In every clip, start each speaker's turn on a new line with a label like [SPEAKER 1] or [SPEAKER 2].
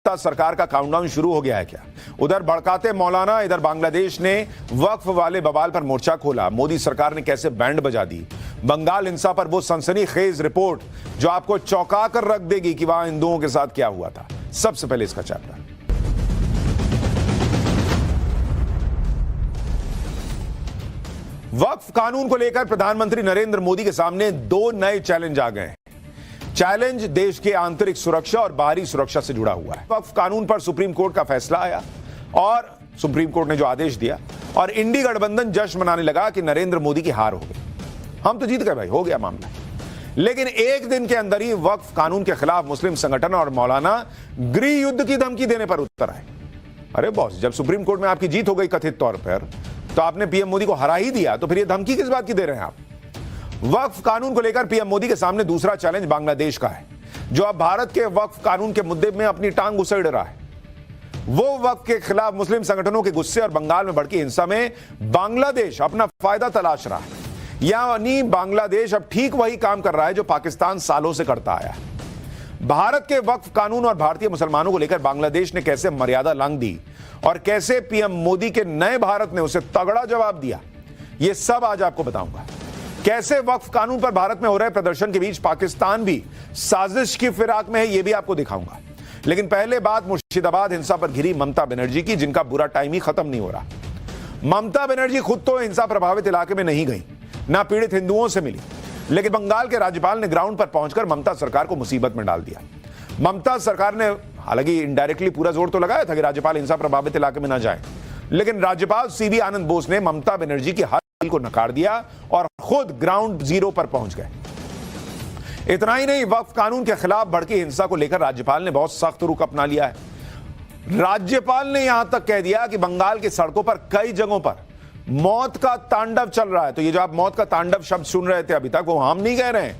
[SPEAKER 1] ममता सरकार का काउंटडाउन शुरू हो गया है क्या? उधर भड़काते मौलाना, इधर बांग्लादेश ने वक्फ वाले बवाल पर मोर्चा खोला। मोदी सरकार ने कैसे बैंड बजा दी। बंगाल हिंसा पर वो सनसनीखेज रिपोर्ट जो आपको चौंका कर रख देगी कि वहां हिंदुओं के साथ क्या हुआ था। सबसे पहले इसका चैप्टर। वक्फ कानून को लेकर प्रधानमंत्री नरेंद्र मोदी के सामने दो नए चैलेंज आ गए हैं। चैलेंज देश के आंतरिक सुरक्षा और बाहरी सुरक्षा से जुड़ा हुआ है। वक्फ कानून पर सुप्रीम कोर्ट का फैसला आया और सुप्रीम कोर्ट ने जो आदेश दिया और इंडी गठबंधन जश्न मनाने लगा कि नरेंद्र मोदी की हार हो गई, हम तो जीत गए भाई, हो गया मामला। लेकिन एक दिन के अंदर ही वक्फ कानून के खिलाफ मुस्लिम संगठन और मौलाना गृह युद्ध की धमकी देने पर उतर आए। अरे बॉस, जब सुप्रीम कोर्ट में आपकी जीत हो गई कथित तौर पर, तो आपने पीएम मोदी को हरा ही दिया, तो फिर ये धमकी किस बात की दे रहे हैं आप? वक्फ कानून को लेकर पीएम मोदी के सामने दूसरा चैलेंज बांग्लादेश का है, जो अब भारत के वक्फ कानून के मुद्दे में अपनी टांग उसेड़ रहा है। वो वक्फ के खिलाफ मुस्लिम संगठनों के गुस्से और बंगाल में भड़की हिंसा में बांग्लादेश अपना फायदा तलाश रहा है। यानी बांग्लादेश अब ठीक वही काम कर रहा है जो पाकिस्तान सालों से करता आया है। भारत के वक्फ कानून और भारतीय मुसलमानों को लेकर बांग्लादेश ने कैसे मर्यादा लांघ दी और कैसे पीएम मोदी के नए भारत ने उसे तगड़ा जवाब दिया, यह सब आज आपको बताऊंगा। कैसे वक्फ कानून पर भारत में हो रहे प्रदर्शन के बीच पाकिस्तान भी साजिश की फिराक में है, यह भी आपको दिखाऊंगा। लेकिन पहले बात मुर्शिदाबाद हिंसा पर घिरी ममता बनर्जी की, जिनका बुरा टाइम ही खत्म नहीं हो रहा। ममता बनर्जी खुद तो हिंसा प्रभावित इलाके में नहीं गई, ना पीड़ित हिंदुओं से मिली, लेकिन बंगाल के राज्यपाल ने ग्राउंड पर पहुंचकर ममता सरकार को मुसीबत में डाल दिया। ममता सरकार ने हालांकि इनडायरेक्टली पूरा जोर तो लगाया था कि राज्यपाल हिंसा प्रभावित इलाके में ना जाए, लेकिन राज्यपाल सीवी आनंद बोस ने ममता बनर्जी की हर अपील को नकार दिया और खुद ग्राउंड जीरो पर पहुंच गए। इतना ही नहीं, वक्फ कानून के खिलाफ भड़की हिंसा को लेकर राज्यपाल ने बहुत सख्त रुख अपना लिया है। राज्यपाल ने यहां तक कह दिया कि बंगाल की सड़कों पर कई जगहों पर मौत का तांडव चल रहा है। तो ये जो आप मौत का तांडव शब्द सुन रहे थे अभी तक, वो हम नहीं कह रहे हैं,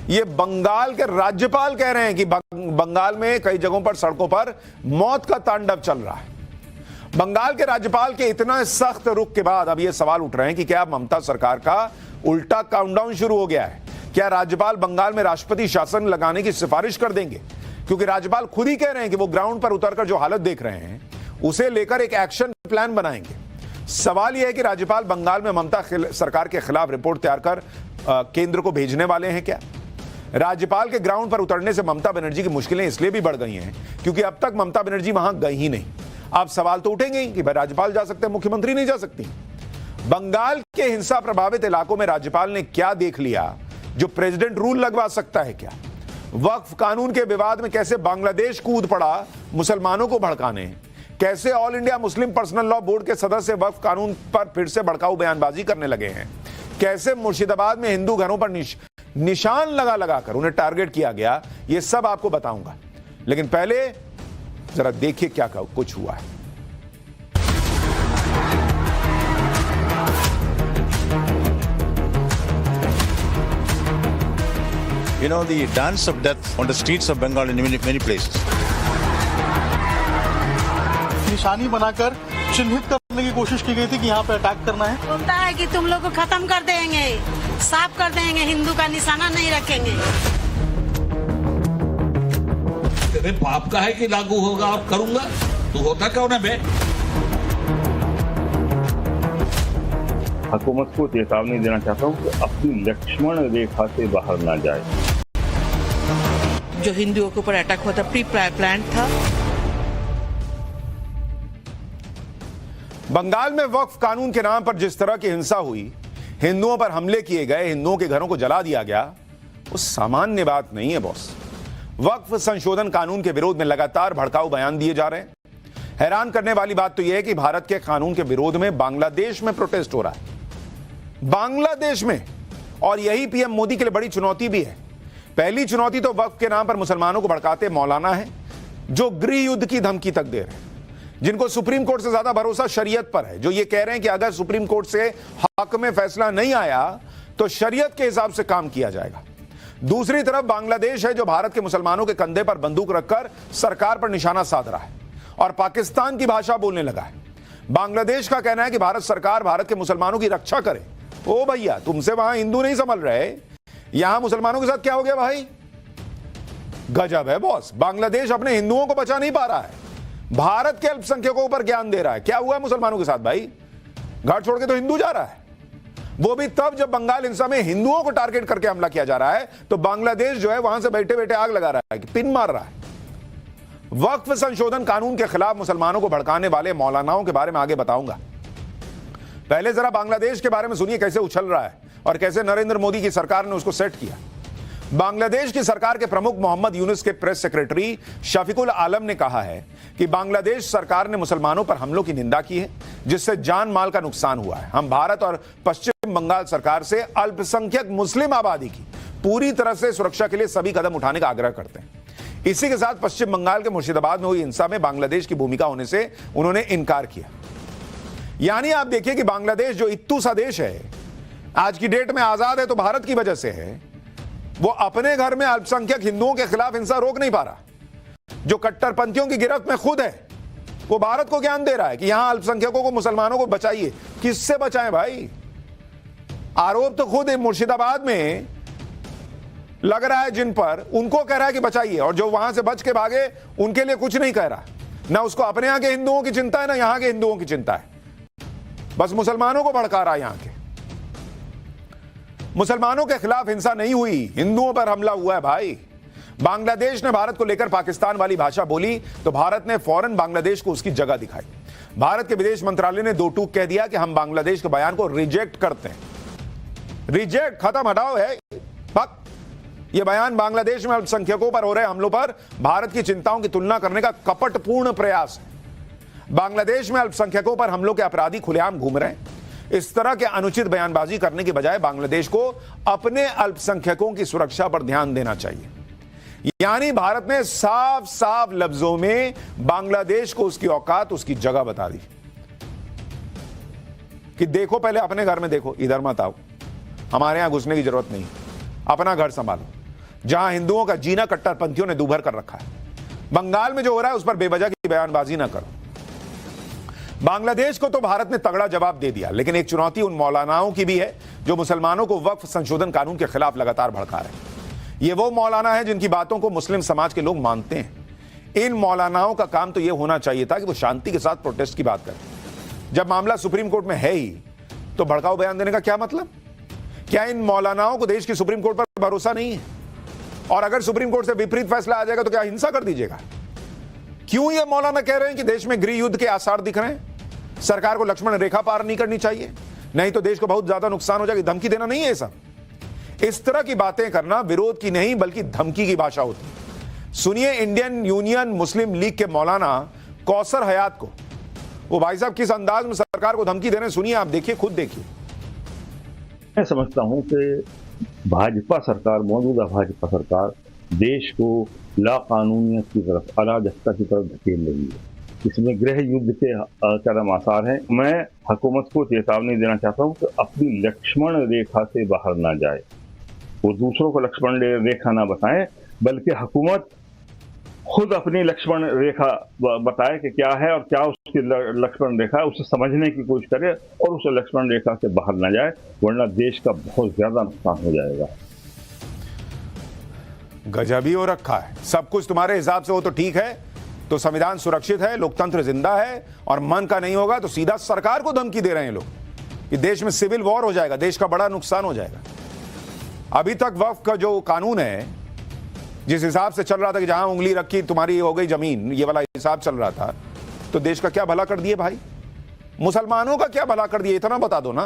[SPEAKER 1] ये बंगाल के राज्यपाल कह रहे हैं कि बंगाल में कई जगहों पर सड़कों पर मौत का तांडव चल रहा है। बंगाल के राज्यपाल के इतना सख्त रुख के बाद अब ये सवाल उठ रहे हैं कि क्या ममता सरकार का उल्टा काउंटडाउन शुरू हो गया है? क्या राज्यपाल बंगाल में राष्ट्रपति शासन लगाने की सिफारिश कर देंगे? क्योंकि राज्यपाल खुद ही कह रहे हैं कि वो ग्राउंड पर उतरकर जो हालत देख रहे हैं उसे लेकर एक एक्शन प्लान बनाएंगे। सवाल यह है कि राज्यपाल बंगाल में ममता सरकार के खिलाफ रिपोर्ट तैयार कर केंद्र को भेजने वाले हैं क्या? राज्यपाल के ग्राउंड पर उतरने से ममता बनर्जी की मुश्किलें इसलिए भी बढ़ गई हैं क्योंकि अब तक ममता बनर्जी वहां गई ही नहीं। अब सवाल तो उठेंगे ही कि भाई राज्यपाल जा सकते हैं, मुख्यमंत्री नहीं जा सकती। बंगाल के हिंसा प्रभावित इलाकों में राज्यपाल ने क्या देख लिया जो प्रेसिडेंट रूल लगवा सकता है क्या? वक्फ कानून के विवाद में कैसे बांग्लादेश कूद पड़ा मुसलमानों को भड़काने? कैसे all India Muslim personal law board के सदस्य वक्फ कानून पर फिर से भड़काऊ बयानबाजी करने लगे हैं? कैसे मुर्शिदाबाद में हिंदू घरों पर निशान लगाकर उन्हें टारगेट किया गया? यह सब आपको बताऊंगा, लेकिन पहले जरा देखिए क्या कुछ हुआ है।
[SPEAKER 2] You know, the dance of death on the streets of Bengal in many places.
[SPEAKER 3] निशानी बनाकर चिन्हित करने की कोशिश की गई थी कि यहाँ पे अटैक करना है।
[SPEAKER 4] बोलता है कि तुम लोग को खत्म कर देंगे, साफ कर देंगे, हिंदू का निशाना नहीं रखेंगे।
[SPEAKER 5] तेरे बाप का है कि लागू होगा और करूंगा, तू होता कौन है बे?
[SPEAKER 6] हुकूमत को चेतावनी देना चाहता हूँ कि अपनी लक्ष्मण रेखा से बाहर ना जाए।
[SPEAKER 7] जो हिंदुओं के ऊपर अटैक हुआ था प्री प्लान था।
[SPEAKER 1] बंगाल में वक्फ कानून के नाम पर जिस तरह की हिंसा हुई, हिंदुओं पर हमले किए गए, हिंदुओं के घरों को जला दिया गया, वो सामान्य बात नहीं है बॉस। वक्फ संशोधन कानून के विरोध में लगातार भड़काऊ बयान दिए जा रहे हैं। हैरान करने वाली बात तो यह है कि भारत के कानून के विरोध में बांग्लादेश में प्रोटेस्ट हो रहा है, बांग्लादेश में। और यही पीएम मोदी के लिए बड़ी चुनौती भी है। पहली चुनौती तो वक्फ के नाम पर मुसलमानों को भड़काते मौलाना है, जो गृह युद्ध की धमकी तक दे रहे हैं, जिनको सुप्रीम कोर्ट से ज्यादा भरोसा शरीयत पर है, जो ये कह रहे हैं कि अगर सुप्रीम कोर्ट से हक में फैसला नहीं आया तो शरीयत के हिसाब से काम किया जाएगा। दूसरी तरफ बांग्लादेश है, जो भारत के मुसलमानों के कंधे पर बंदूक रखकर सरकार पर निशाना साध रहा है और पाकिस्तान की भाषा बोलने लगा है। बांग्लादेश का कहना है कि भारत सरकार भारत के मुसलमानों की रक्षा करे। ओ भैया, तुमसे वहां हिंदू नहीं संभल रहे, यहां मुसलमानों के साथ क्या हो गया भाई? गजब है बॉस, बांग्लादेश अपने हिंदुओं को बचा नहीं पा रहा है। भारत के अल्पसंख्यकों पर ज्ञान दे रहा है। क्या हुआ है मुसलमानों के साथ भाई? घर छोड़ के तो हिंदू जा रहा है, वो भी तब जब बंगाल हिंसा में हिंदुओं को टारगेट करके हमला किया जा रहा है तो बांग्लादेश जो है वहां से बैठे बैठे आग लगा रहा है, पिन मार रहा है। वक्फ संशोधन कानून के खिलाफ मुसलमानों को भड़काने वाले मौलानाओं के बारे में आगे बताऊंगा। पहले जरा बांग्लादेश के बारे में सुनिए कैसे उछल रहा है और कैसे नरेंद्र मोदी की सरकार ने उसको सेट किया। बांग्लादेश की सरकार के प्रमुख मोहम्मद यूनुस के प्रेस सेक्रेटरी शफीकुल आलम ने कहा है कि बांग्लादेश सरकार ने मुसलमानों पर हमलों की निंदा की है जिससे जान माल का नुकसान हुआ है। हम भारत और पश्चिम बंगाल सरकार से अल्पसंख्यक मुस्लिम आबादी की पूरी तरह से सुरक्षा के लिए सभी कदम उठाने का आग्रह करते हैं। इसी के साथ पश्चिम बंगाल के मुर्शिदाबाद में हुई हिंसा में बांग्लादेश की भूमिका होने से उन्होंने इनकार किया। यानी आप देखिए कि बांग्लादेश जो इत्तू सा देश है, आज की डेट में आजाद है तो भारत की वजह से है, वो अपने घर में अल्पसंख्यक हिंदुओं के खिलाफ हिंसा रोक नहीं पा रहा। जो कट्टरपंथियों की गिरफ्त में खुद है वो भारत को ज्ञान दे रहा है कि यहां अल्पसंख्यकों को, मुसलमानों को बचाइए। किससे बचाएं भाई? आरोप तो खुद मुर्शिदाबाद में लग रहा है जिन पर, उनको कह रहा है कि बचाइए, और जो वहां से बच के भागे उनके लिए कुछ नहीं कह रहा। ना उसको अपने यहां के हिंदुओं की चिंता है ना यहां के हिंदुओं की चिंता है, बस मुसलमानों को भड़का रहा है। यहां के मुसलमानों के खिलाफ हिंसा नहीं हुई, हिंदुओं पर हमला हुआ है भाई। बांग्लादेश ने भारत को लेकर पाकिस्तान वाली भाषा बोली तो भारत ने फौरन बांग्लादेश को उसकी जगह दिखाई। भारत के विदेश मंत्रालय ने दो टूक कह दिया कि हम बांग्लादेश के बयान को रिजेक्ट करते हैं। रिजेक्ट, खत्म, हटाओ है पक। यह बयान बांग्लादेश में अल्पसंख्यकों पर हो रहे हमलों पर भारत की चिंताओं की तुलना करने का कपटपूर्ण प्रयास है। बांग्लादेश में अल्पसंख्यकों पर हमलों के अपराधी खुलेआम घूम रहे हैं। इस तरह के अनुचित बयानबाजी करने के बजाय बांग्लादेश को अपने अल्पसंख्यकों की सुरक्षा पर ध्यान देना चाहिए। यानी भारत ने साफ साफ लफ्जों में बांग्लादेश को उसकी औकात, उसकी जगह बता दी कि देखो, पहले अपने घर में देखो, इधर मत आओ, हमारे यहां घुसने की जरूरत नहीं, अपना घर संभालो। जहां हिंदुओं का जीना कट्टरपंथियों ने दूभर कर रखा है, बंगाल में जो हो रहा है उस पर बेवजह की बयानबाजी ना करो। बांग्लादेश को तो भारत ने तगड़ा जवाब दे दिया, लेकिन एक चुनौती उन मौलानाओं की भी है जो मुसलमानों को वक्फ संशोधन कानून के खिलाफ लगातार भड़का रहे हैं। ये वो मौलाना है जिनकी बातों को मुस्लिम समाज के लोग मानते हैं। इन मौलानाओं का काम तो यह होना चाहिए था कि वो शांति के साथ प्रोटेस्ट की बात करें। जब मामला सुप्रीम कोर्ट में है ही तो भड़काऊ बयान देने का क्या मतलब? क्या इन मौलानाओं को देश की सुप्रीम कोर्ट पर भरोसा नहीं है? और अगर सुप्रीम कोर्ट से विपरीत फैसला आ जाएगा तो क्या हिंसा कर दीजिएगा? क्यों ये मौलाना कह रहे हैं कि देश में गृह युद्ध के आसार दिख रहे हैं, सरकार को लक्ष्मण रेखा पार नहीं करनी चाहिए, नहीं तो देश को बहुत ज्यादा नुकसान हो जाएगा? धमकी देना नहीं है सब। इस तरह की बातें करना विरोध की नहीं बल्कि धमकी की भाषा होती है। सुनिए इंडियन यूनियन मुस्लिम लीग के मौलाना कौसर हयात को, वो भाई साहब किस अंदाज में सरकार को धमकी दे रहे हैं, सुनिए, आप देखिए, खुद देखिए।
[SPEAKER 6] मैं समझता हूं कि भाजपा सरकार, मौजूदा भाजपा सरकार देश को लाकानूनियत की तरफ, अराजकता की तरफ धकेल रही है। इसमें गृह युद्ध के चरम आसार हैं। मैं हुकूमत को चेतावनी देना चाहता हूं कि अपनी लक्ष्मण रेखा से बाहर ना जाए, वो दूसरों को लक्ष्मण रेखा ना बताएं, बल्कि हुकूमत खुद अपनी लक्ष्मण रेखा बताए कि क्या है और क्या उसकी लक्ष्मण रेखा है, उसे समझने की कोशिश करे और उस लक्ष्मण रेखा से बाहर ना जाए, वरना देश का बहुत ज्यादा नुकसान हो जाएगा।
[SPEAKER 1] गजब ही हो रखा है, सब कुछ तुम्हारे हिसाब से हो तो ठीक है, तो संविधान सुरक्षित है, लोकतंत्र जिंदा है, और मन का नहीं होगा तो सीधा सरकार को धमकी दे रहे हैं लोग कि देश में सिविल वॉर हो जाएगा, देश का बड़ा नुकसान हो जाएगा। अभी तक वक्फ का जो कानून है, जिस हिसाब से चल रहा था कि जहां उंगली रखी तुम्हारी हो गई जमीन, ये वाला हिसाब चल रहा था, तो देश का क्या भला कर दिए भाई? मुसलमानों का क्या भला कर दिए, इतना बता दो ना।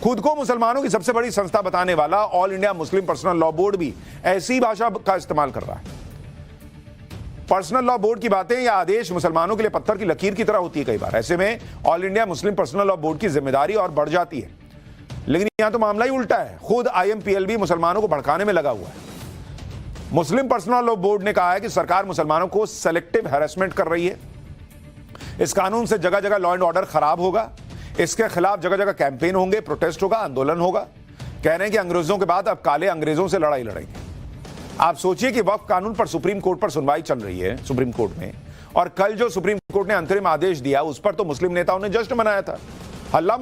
[SPEAKER 1] खुद को मुसलमानों की सबसे बड़ी संस्था बताने वाला all India Muslim personal law board भी ऐसी भाषा का इस्तेमाल कर रहा है। पर्सनल लॉ बोर्ड की बातें या आदेश मुसलमानों के लिए पत्थर की लकीर की तरह होती है कई बार। ऐसे में all India Muslim personal law board की जिम्मेदारी और बढ़ जाती है। लेकिन यहां तो मामला ही उल्टा है, खुद IMPLB मुसलमानों को भड़काने में लगा हुआ है। मुस्लिम पर्सनल लॉ बोर्ड ने कहा है कि सरकार मुसलमानों को सेलेक्टिव हैरेसमेंट कर रही है। इस कानून से जगह जगह लॉ एंड ऑर्डर खराब होगा, इसके खिलाफ जगह जगह कैंपेन होंगे, प्रोटेस्ट होगा, आंदोलन होगा। कह रहे हैं कि अंग्रेजों के बाद अब काले अंग्रेजों से लड़ाई लड़ेंगे। आप सोचिए कि वक्फ कानून पर सुप्रीम कोर्ट पर सुनवाई चल रही है, सुप्रीम कोर्ट में, और कल जो सुप्रीम कोर्ट ने अंतरिम आदेश दिया उस पर तो मुस्लिम नेताओं ने जश्न मनाया था, हल्ला